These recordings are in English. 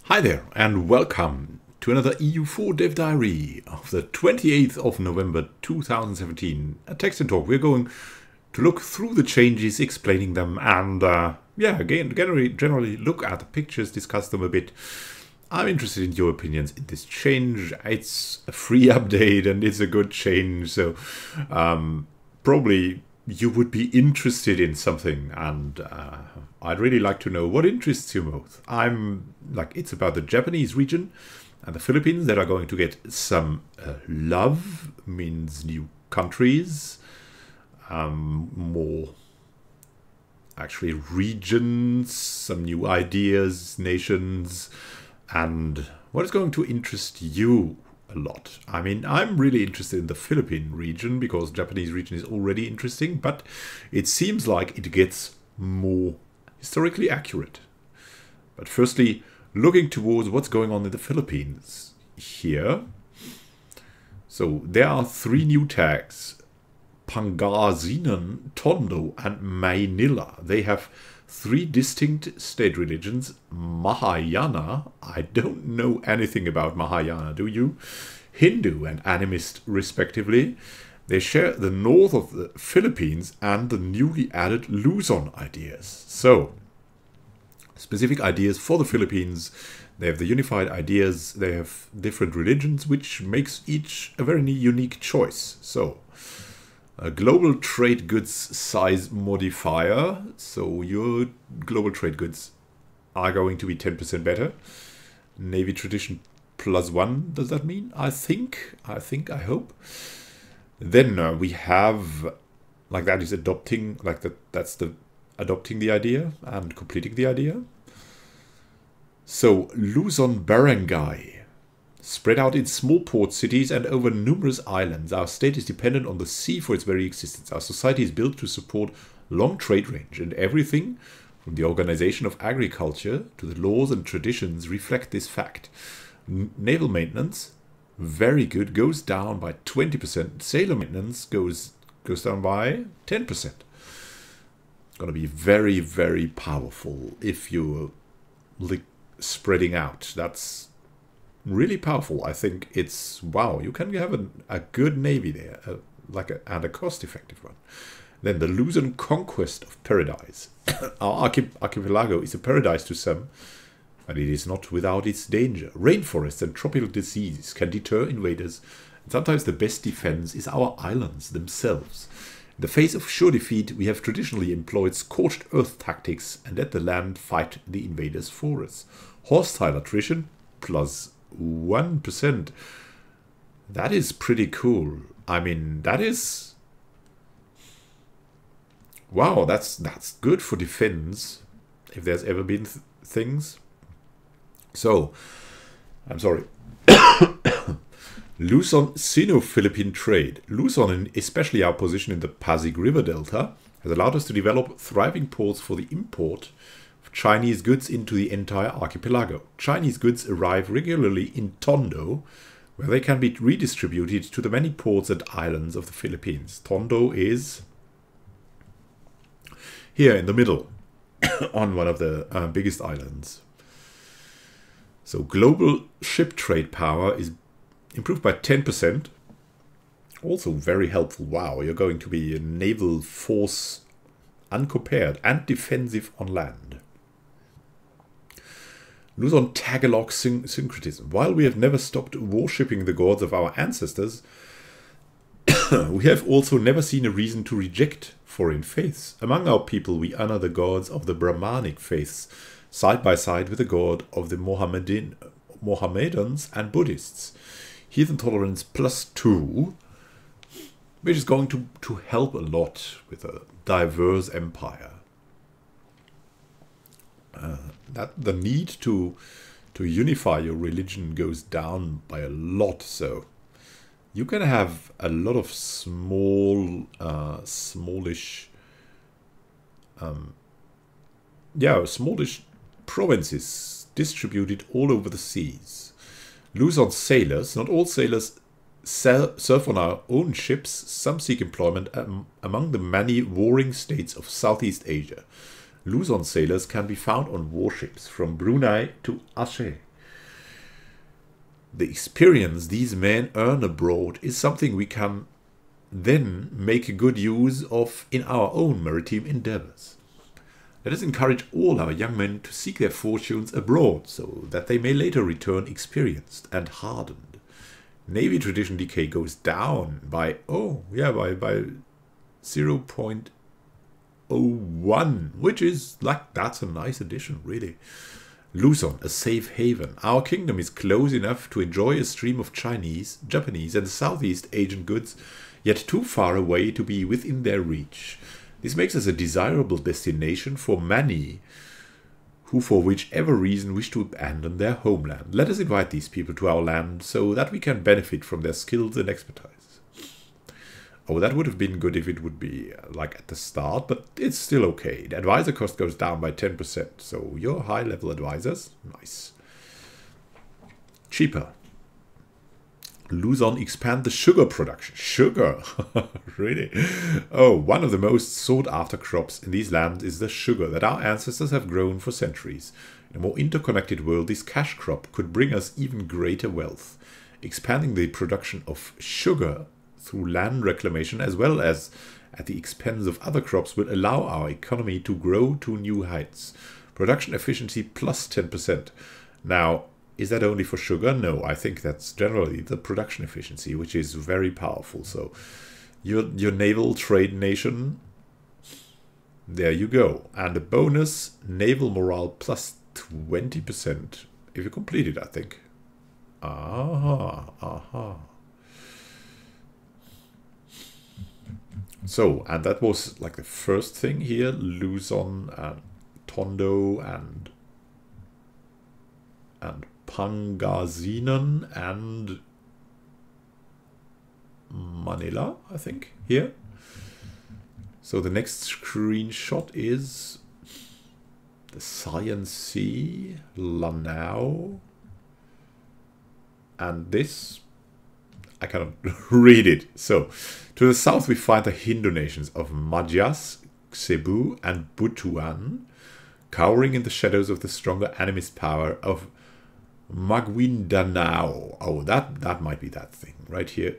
Hi there, and welcome to another EU4 Dev Diary of the 28th of November 2017. At Text&Talk, we're going to look through the changes, explaining them, and generally look at the pictures, discuss them a bit. I'm interested in your opinions in this change. It's a free update and it's a good change, so probably you would be interested in something, and I'd really like to know what interests you most. It's about the Japanese region and the Philippines that are going to get some love, means new countries, more actually regions, some new ideas, nations, and what is going to interest you a lot. I mean, I'm really interested in the Philippine region because the Japanese region is already interesting, but it seems like it gets more historically accurate. But firstly, looking towards what's going on in the Philippines here. So there are three new tags: Pangasinan, Tondo, and Manila. They have three distinct state religions. Mahayana, I don't know anything about Mahayana, do you? Hindu and animist, respectively. They share the north of the Philippines and the newly added Luzon ideas. So, specific ideas for the Philippines. They have the unified ideas. They have different religions, which makes each a very unique choice. So, a global trade goods size modifier. So your global trade goods are going to be 10% better. Navy tradition +1, does that mean? I hope. Then we have, that is adopting, that's the adopting the idea and completing the idea. So Luzon barangay. Spread out in small port cities and over numerous islands, our state is dependent on the sea for its very existence. Our society is built to support long trade range, and everything from the organization of agriculture to the laws and traditions reflect this fact. Naval maintenance, very good, goes down by 20%. Sailor maintenance goes down by 10%. Going to be very, very powerful if you're spreading out. That's really powerful. I think it's, wow, you can have a good navy there, and a cost-effective one. Then the Luzon Conquest of Paradise. Our archipelago is a paradise to some, but it is not without its danger. Rainforests and tropical diseases can deter invaders, and sometimes the best defense is our islands themselves. In the face of sure defeat, we have traditionally employed scorched earth tactics and let the land fight the invaders for us. Hostile attrition +1%. That is pretty cool. I mean, that is, wow, that's good for defense, if there's ever been things. So, I'm sorry. Luzon Sino-Philippine trade. Luzon, and especially our position in the Pasig River Delta, has allowed us to develop thriving ports for the import of Chinese goods into the entire archipelago. Chinese goods arrive regularly in Tondo, where they can be redistributed to the many ports and islands of the Philippines. Tondo is here in the middle, on one of the biggest islands. So global ship trade power is improved by 10%. Also very helpful. Wow, you're going to be a naval force uncompared and defensive on land. Luzon Tagalog syncretism. While we have never stopped worshipping the gods of our ancestors, we have also never seen a reason to reject foreign faiths. Among our people, we honor the gods of the Brahmanic faiths, side by side with the god of the Mohammedans and Buddhists. Heathen tolerance +2, which is going to help a lot with a diverse empire. That the need to unify your religion goes down by a lot, so you can have a lot of smallish provinces distributed all over the seas. Luzon sailors, not all sailors serve on our own ships. Some seek employment among the many warring states of Southeast Asia. Luzon sailors can be found on warships from Brunei to Aceh. The experience these men earn abroad is something we can then make good use of in our own maritime endeavors. Let us encourage all our young men to seek their fortunes abroad, so that they may later return experienced and hardened. Navy tradition decay goes down by, by 0.01, which is like, that's a nice addition, really. Luzon, a safe haven. Our kingdom is close enough to enjoy a stream of Chinese, Japanese, and Southeast Asian goods, yet too far away to be within their reach. This makes us a desirable destination for many who, for whichever reason, wish to abandon their homeland. Let us invite these people to our land so that we can benefit from their skills and expertise. Oh, that would have been good if it would be like at the start, but it's still okay. The advisor cost goes down by 10%, so you're high-level advisors. Nice. Cheaper. Luzon expand the sugar production. Sugar? Really? Oh, one of the most sought-after crops in these lands is the sugar that our ancestors have grown for centuries. In a more interconnected world, this cash crop could bring us even greater wealth. Expanding the production of sugar through land reclamation as well as at the expense of other crops will allow our economy to grow to new heights. Production efficiency plus 10%. Now, is that only for sugar? No, I think that's generally the production efficiency, which is very powerful. So your naval trade nation, there you go. And a bonus, naval morale plus 20% if you complete it, I think. So, and that was like the first thing here, Luzon and Tondo and Pangasinan and Manila, I think, here. So the next screenshot is the Science Sea, Lanao, and this, I cannot read it. So, to the south we find the Hindu nations of Madhya's, Cebu, and Butuan, cowering in the shadows of the stronger animist power of Magunidanao. Oh, that might be that thing right here.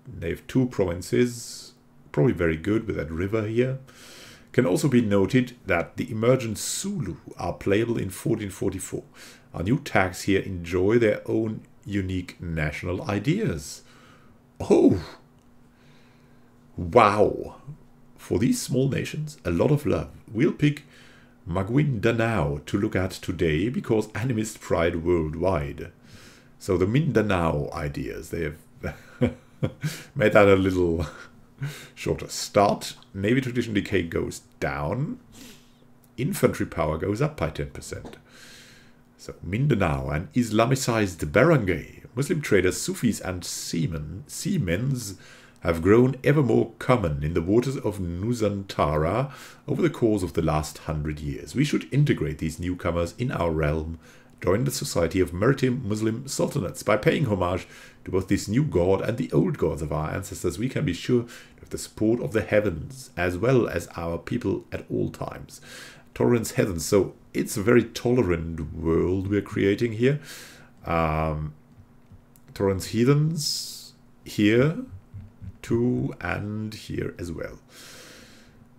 They have two provinces, probably very good with that river here. Can also be noted that the emergent Zulu are playable in 1444. Our new tags here enjoy their own unique national ideas. Oh! Wow! For these small nations, a lot of love. We'll pick Magunidanao to look at today because animist pride worldwide. So the Mindanao ideas, they have made that a little shorter. Start, Navy tradition decay goes down, infantry power goes up by 10%. So Mindanao, an Islamicized barangay. Muslim traders, Sufis and seamens have grown ever more common in the waters of Nusantara over the course of the last 100 years. We should integrate these newcomers in our realm, join the society of maritime Muslim sultanates. By paying homage to both this new god and the old gods of our ancestors, we can be sure of the support of the heavens as well as our people at all times. Tolerance heavens, so it's a very tolerant world we're creating here. Tolerance heathens here too, and here as well.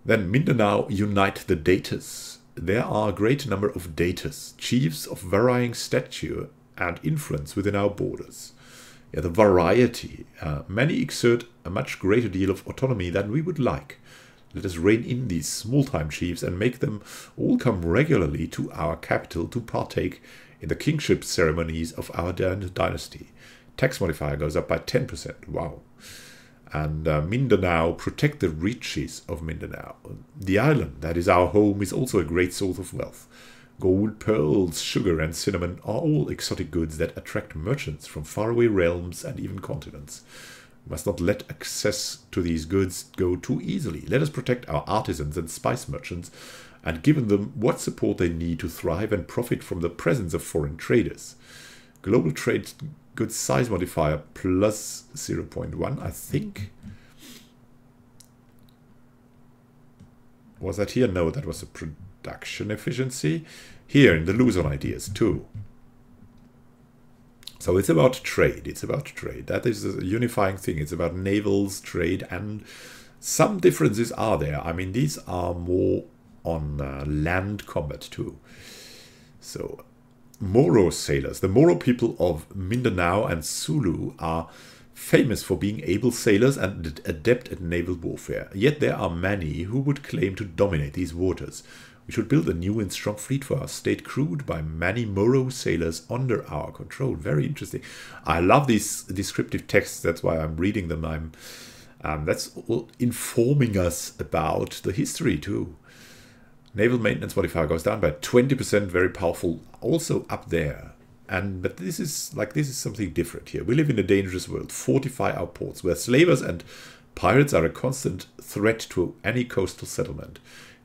Then Mindanao unite the Datas. There are a great number of Datas, chiefs of varying stature and influence within our borders. Yeah, the variety. Many exert a much greater deal of autonomy than we would like. Let us rein in these small-time chiefs and make them all come regularly to our capital to partake in the kingship ceremonies of our dynasty. Tax modifier goes up by 10%. Wow. And Mindanao, protect the riches of Mindanao. The island that is our home is also a great source of wealth. Gold, pearls, sugar, and cinnamon are all exotic goods that attract merchants from faraway realms and even continents. We must not let access to these goods go too easily. Let us protect our artisans and spice merchants and give them what support they need to thrive and profit from the presence of foreign traders. Global trade goods size modifier plus 0.1, I think. Was that here? No, that was a production efficiency. Here in the Luzon ideas too. So it's about trade. It's about trade. That is a unifying thing. It's about navals, trade, and some differences are there. I mean, these are more on land combat too. So Moro sailors. The Moro people of Mindanao and Sulu are famous for being able sailors and adept at naval warfare. Yet there are many who would claim to dominate these waters. We should build a new and strong fleet for our state, crewed by many Moro sailors under our control. Very interesting. I love these descriptive texts. That's why I'm reading them. That's all informing us about the history too. Naval maintenance modifier goes down by 20%. Very powerful. Also up there. But this is something different here. We live in a dangerous world. Fortify our ports, where slavers and pirates are a constant threat to any coastal settlement.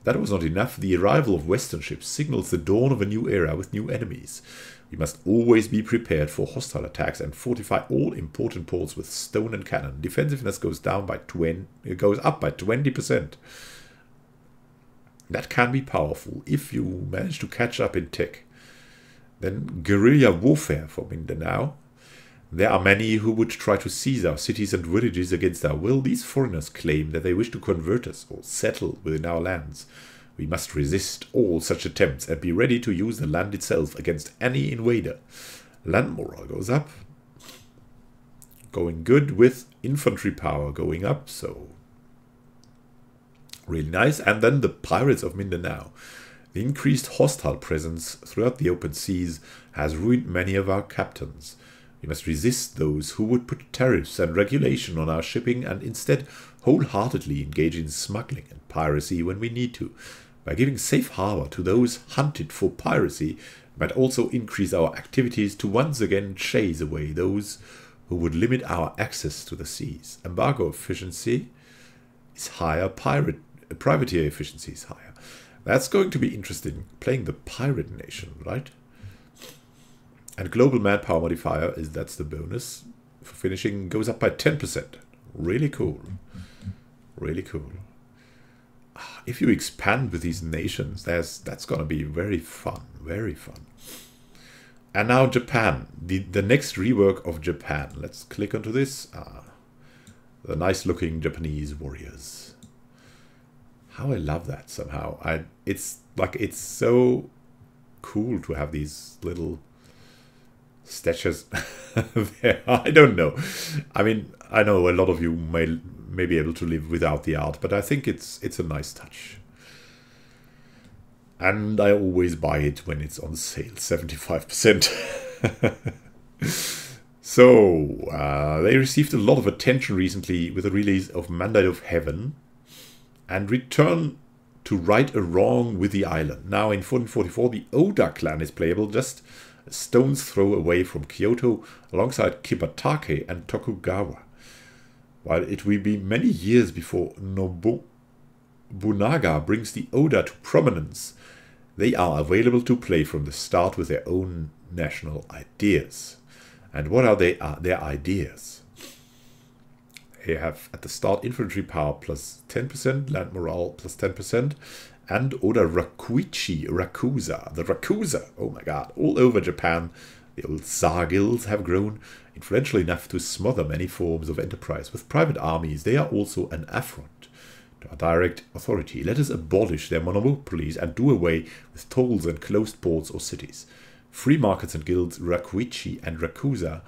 That was not enough. The arrival of Western ships signals the dawn of a new era with new enemies. We must always be prepared for hostile attacks and fortify all important ports with stone and cannon. Defensiveness goes up by 20%. That can be powerful if you manage to catch up in tech. Then guerrilla warfare for Mindanao. There are many who would try to seize our cities and villages against our will. These foreigners claim that they wish to convert us or settle within our lands. We must resist all such attempts and be ready to use the land itself against any invader. Land morale goes up. Going good with infantry power going up, so really nice. And then the pirates of Mindanao. The increased hostile presence throughout the open seas has ruined many of our captains. We must resist those who would put tariffs and regulation on our shipping and instead wholeheartedly engage in smuggling and piracy when we need to. By giving safe harbor to those hunted for piracy, we might also increase our activities to once again chase away those who would limit our access to the seas. Embargo efficiency is higher, privateer efficiency is higher. That's going to be interesting, playing the pirate nation, right? And global manpower modifier, that's the bonus for finishing, goes up by 10%. Really cool. Really cool. If you expand with these nations, that's going to be very fun. Very fun. And now Japan. The next rework of Japan. Let's click onto this. The nice looking Japanese warriors. How I love that somehow. It's so cool to have these little statues there. I don't know. I mean, I know a lot of you may be able to live without the art, but I think it's a nice touch. And I always buy it when it's on sale, 75%. So, they received a lot of attention recently with the release of Mandate of Heaven and Return to Right a Wrong with the Island. Now in 1444, the Oda clan is playable just a stone's throw away from Kyoto, alongside Kibatake and Tokugawa. While it will be many years before Nobunaga brings the Oda to prominence, they are available to play from the start with their own national ideas. And what are their ideas? They have at the start infantry power plus 10%, land morale plus 10%, and Oda Rakuza. The Rakuza, oh my god, all over Japan, the old Zargils have grown, influential enough to smother many forms of enterprise. With private armies, they are also an affront to our direct authority. Let us abolish their monopolies and do away with tolls and closed ports or cities. Free markets and guilds, Rakuichi and Rakuza,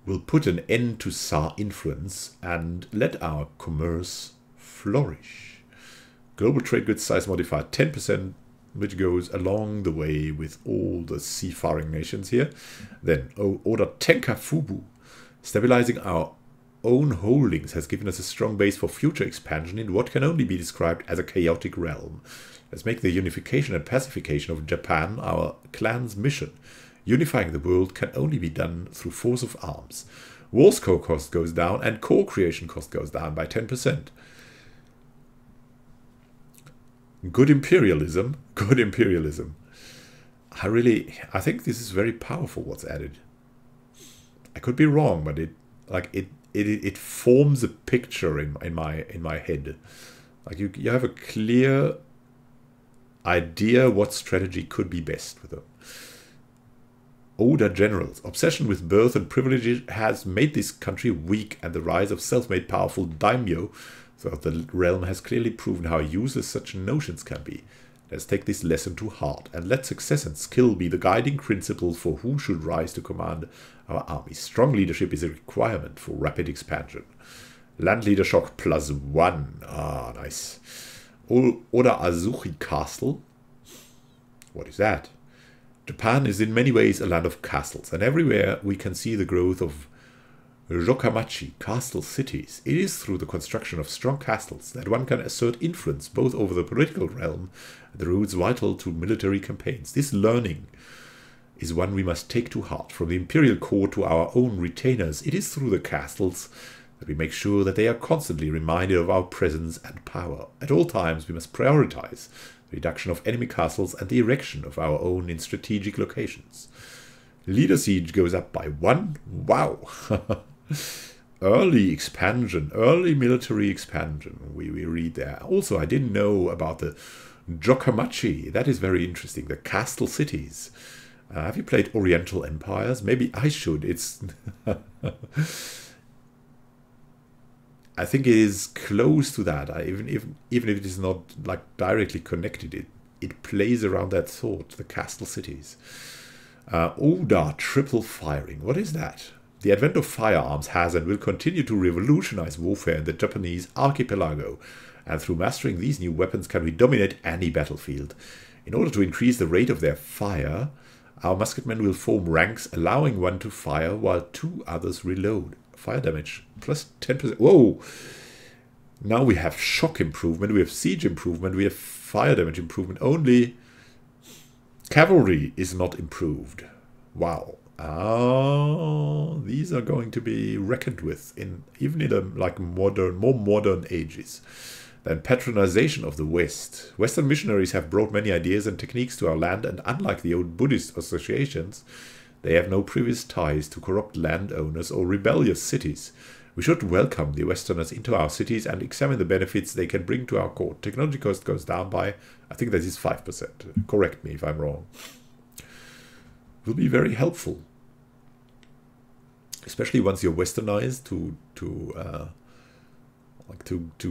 will put an end to Tsar influence and let our commerce flourish. Global trade goods size modifier 10%, which goes along the way with all the seafaring nations here. Then Oda Tenkafubu, stabilizing our own holdings, has given us a strong base for future expansion in what can only be described as a chaotic realm. Let's make the unification and pacification of Japan our clan's mission. Unifying the world can only be done through force of arms. War's core cost goes down and core creation cost goes down by 10%. Good imperialism. Good imperialism. I think this is very powerful what's added. I could be wrong, but it forms a picture in my head. Like you have a clear idea what strategy could be best with them. Oda generals. Obsession with birth and privilege has made this country weak, and the rise of self-made powerful daimyo throughout the realm has clearly proven how useless such notions can be. Let's take this lesson to heart, and let success and skill be the guiding principles for who should rise to command our army. Strong leadership is a requirement for rapid expansion. Land leader shock +1. Ah, nice. Oda Azuchi Castle. What is that? Japan is in many ways a land of castles, and everywhere we can see the growth of Rokamachi, castle cities. It is through the construction of strong castles that one can assert influence both over the political realm and the routes vital to military campaigns. This learning is one we must take to heart. From the imperial court to our own retainers, it is through the castles that we make sure that they are constantly reminded of our presence and power. At all times we must prioritize the reduction of enemy castles and the erection of our own in strategic locations. Leader siege goes up by 1. Wow! Early expansion, early military expansion, we read there. Also, I didn't know about the Jokamachi. That is very interesting. The castle cities. Have you played Oriental Empires? Maybe I should. It's... I think it is close to that. Even if it is not like directly connected, it plays around that thought. The castle cities. Oda triple firing. What is that? The advent of firearms has and will continue to revolutionize warfare in the Japanese archipelago, and through mastering these new weapons can we dominate any battlefield. In order to increase the rate of their fire, our musketmen will form ranks, allowing one to fire while 2 others reload. Fire damage plus 10%. Whoa! Now we have shock improvement, we have siege improvement, we have fire damage improvement. Only cavalry is not improved. Wow. Oh, these are going to be reckoned with even in like more modern ages. Then patronization of the West. Western missionaries have brought many ideas and techniques to our land, and unlike the old Buddhist associations, they have no previous ties to corrupt landowners or rebellious cities. We should welcome the Westerners into our cities and examine the benefits they can bring to our court. Technology cost goes down by, I think that is 5%. Correct me if I'm wrong. Will be very helpful, especially once you're westernized to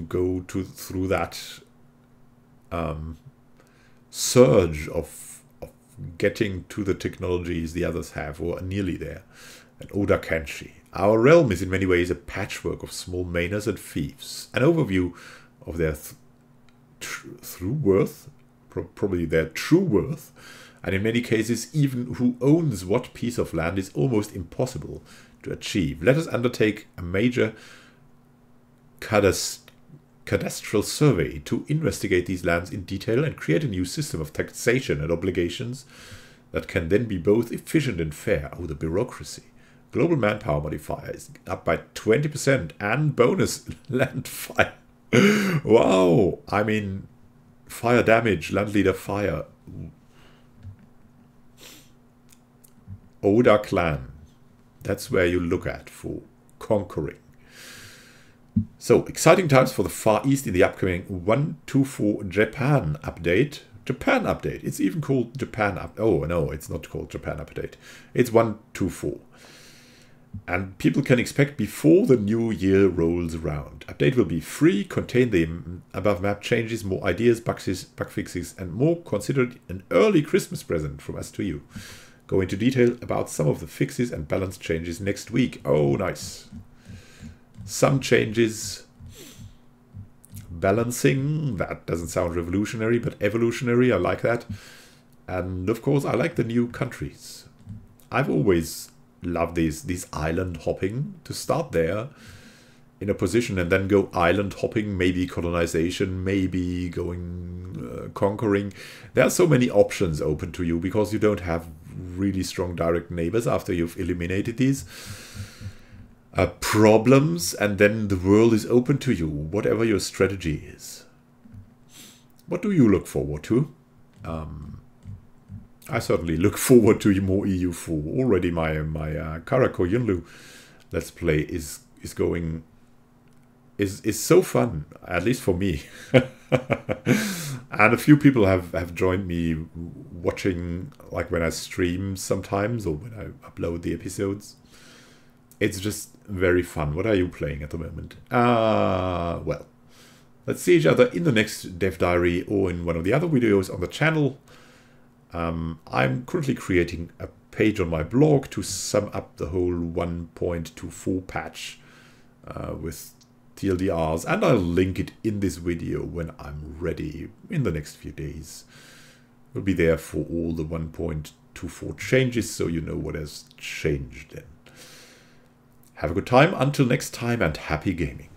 go through that surge of getting to the technologies the others have or are nearly there. And Oda Kenshi. Our realm is in many ways a patchwork of small mainers and fiefs. An overview of their true worth, probably their true worth, and in many cases even who owns what piece of land is almost impossible to achieve. Let us undertake a major cadastral survey to investigate these lands in detail and create a new system of taxation and obligations that can then be both efficient and fair. Oh, the bureaucracy. Global manpower modifier is up by 20% and bonus land fire. Wow! I mean, fire damage, land leader fire. Oda clan. That's where you look at for conquering. So, exciting times for the Far East in the upcoming 124 Japan update. Japan update. It's even called Japan update. Oh, no, it's not called Japan update. It's 124. And people can expect before the new year rolls around. Update will be free, contain the above map changes, more ideas, bug fixes, and more. Considered an early Christmas present from us to you. Go into detail about some of the fixes and balance changes next week. Oh, nice. Some changes. Balancing. That doesn't sound revolutionary, but evolutionary. I like that. And of course, I like the new countries. I've always loved these island hopping. To start there in a position and then go island hopping, maybe colonization, maybe going conquering. There are so many options open to you because you don't have really strong direct neighbors after you've eliminated these problems, and then the world is open to you, whatever your strategy is. What do you look forward to? I certainly look forward to more EU4. Already my Karako Yunlu Let's Play is going is so fun, at least for me. And a few people have joined me watching, like when I stream sometimes or when I upload the episodes. It's just very fun. What are you playing at the moment? Well, let's see each other in the next Dev Diary or in one of the other videos on the channel. I'm currently creating a page on my blog to sum up the whole 1.24 patch with TLDRs, and I'll link it in this video when I'm ready in the next few days. It'll be there for all the 1.24 changes, so you know what has changed then. Have a good time. Until next time, and happy gaming.